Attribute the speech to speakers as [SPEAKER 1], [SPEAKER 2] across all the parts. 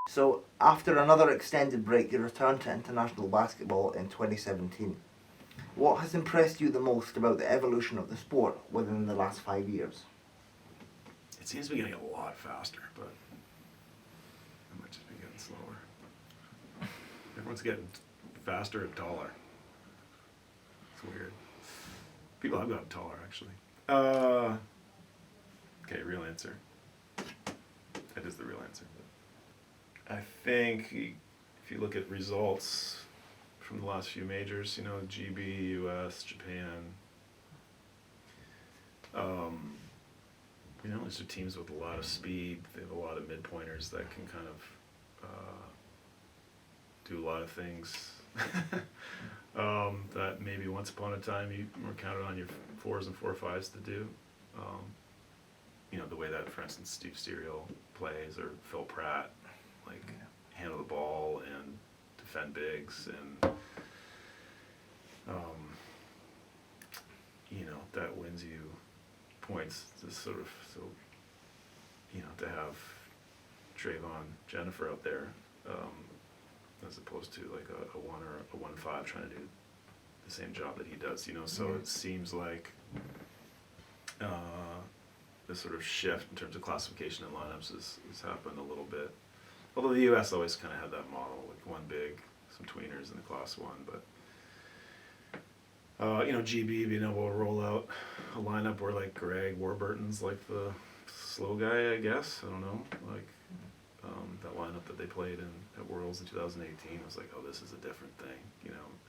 [SPEAKER 1] So, after another extended break, you returned to international basketball in 2017. What has impressed you the most about the evolution of the sport within the last 5 years?
[SPEAKER 2] It seems to be getting a lot faster, but it might just be getting slower. Everyone's getting faster and taller. It's weird. People have gotten taller, actually. Okay, real answer. That is the real answer. I think if you look at results from the last few majors, GB, US, Japan, these are teams with a lot of speed. They have a lot of mid-pointers that can kind of do a lot of things that maybe once upon a time you were counted on your 4s and 4-5s to do. The way that, for instance, Steve Sterial plays, or Phil Pratt, handle the ball and defend bigs, and that wins you points. To sort of to have Trayvon Jennifer out there, as opposed to like a 1 or a 1-5 trying to do the same job that he does. So it seems like this sort of shift in terms of classification and lineups has happened a little bit. Although the U.S. always kind of had that model, like one big, some tweeners in the class 1, but GB being able to roll out a lineup where like Greg Warburton's like the slow guy, I guess. I don't know, that lineup that they played at Worlds in 2018 was like, oh, this is a different thing.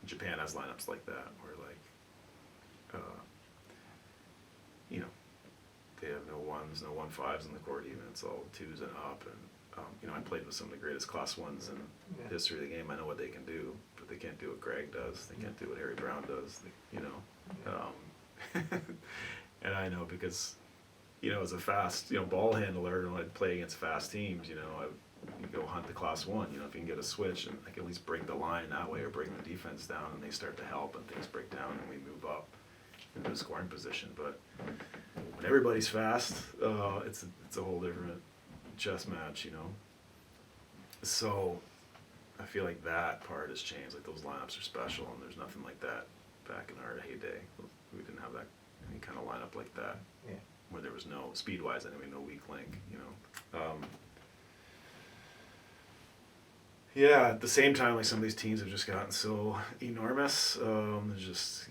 [SPEAKER 2] Japan has lineups like that where they have no 1s, no 1-5s in the court even. It's all 2s and up. And I played with some of the greatest class 1s in the history of the game. I know what they can do, but they can't do what Greg does. They can't do what Harry Brown does. And I know because, as a fast, ball handler, and when I'd play against fast teams, I would go hunt the class 1. If you can get a switch and I can at least break the line that way or break the defense down, and they start to help and things break down and we move up into a scoring position. But when everybody's fast, it's a whole different chess match, So I feel like that part has changed. Like those lineups are special, and there's nothing like that back in our heyday. We didn't have any kind of lineup like that.
[SPEAKER 1] Yeah.
[SPEAKER 2] Where there was no, speed-wise anyway, no weak link, at the same time, like some of these teams have just gotten so enormous. They're just,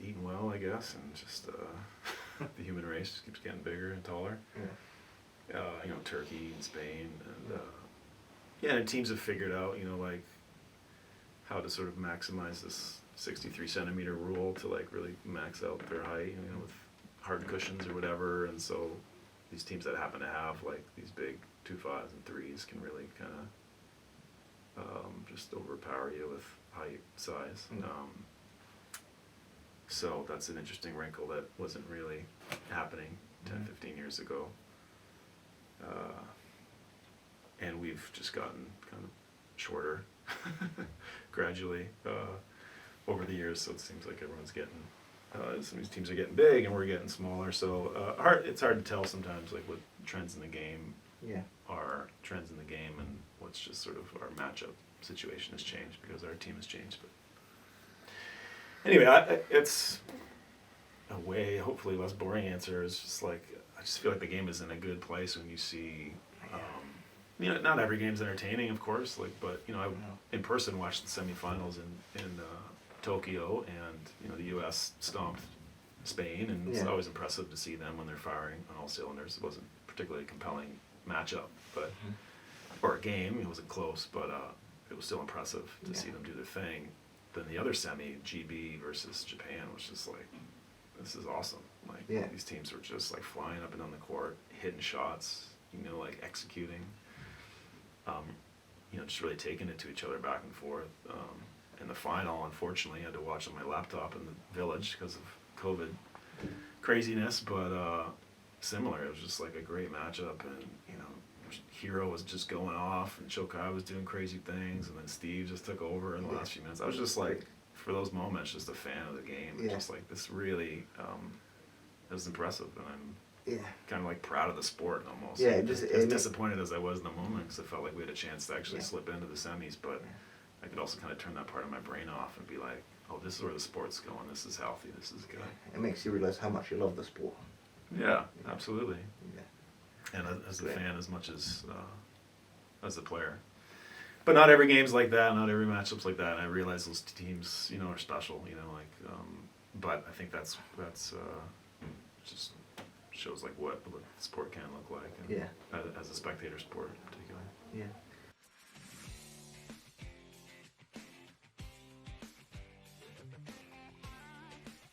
[SPEAKER 2] eating well, I guess, and just the human race just keeps getting bigger and taller.
[SPEAKER 1] Yeah.
[SPEAKER 2] Turkey and Spain, and and teams have figured out, how to sort of maximize this 63 centimeter rule to really max out their height, with hard cushions or whatever. And so these teams that happen to have these big 2-5s and 3s can really kind of just overpower you with height, size. So that's an interesting wrinkle that wasn't really happening 10, 15 years ago. And we've just gotten kind of shorter gradually over the years, so it seems like everyone's getting, some of these teams are getting big and we're getting smaller, so it's hard to tell sometimes what trends in the game are trends in the game and what's just sort of our matchup situation has changed because our team has changed. But anyway, it's a way, hopefully less boring answer is just I just feel like the game is in a good place when you see, not every game's entertaining, of course, but I in person watched the semifinals in Tokyo, and the U.S. stomped Spain, and it's always impressive to see them when they're firing on all cylinders. It wasn't particularly a compelling matchup, but or a game. It wasn't close, but it was still impressive to see them do their thing. Then the other semi, GB versus Japan, was just this is awesome. These teams were just flying up and down the court, hitting shots, executing, just really taking it to each other back and forth. In the final, unfortunately, I had to watch on my laptop in the village because of COVID craziness, but similar. It was just a great matchup, and Hero was just going off, and Chokai was doing crazy things, and then Steve just took over in the last few minutes. I was just for those moments, just a fan of the game. Yeah. Just this really, it was impressive, and
[SPEAKER 1] Yeah.
[SPEAKER 2] kind of like proud of the sport almost.
[SPEAKER 1] Yeah,
[SPEAKER 2] as disappointed as I was in the moment because I felt like we had a chance to actually
[SPEAKER 1] Yeah.
[SPEAKER 2] slip into the semis, but I could also kind of turn that part of my brain off and be like, oh, this is where the sport's going. This is healthy. This is good.
[SPEAKER 1] It makes you realize how much you love the sport.
[SPEAKER 2] Yeah, absolutely.
[SPEAKER 1] Yeah.
[SPEAKER 2] And as a
[SPEAKER 1] Great.
[SPEAKER 2] fan as much as a player. But not every game's like that. Not every matchup's like that. And I realize those teams, are special. But I think that's just shows like what the sport can look like. And
[SPEAKER 1] Yeah.
[SPEAKER 2] as a spectator sport, particularly.
[SPEAKER 1] Yeah.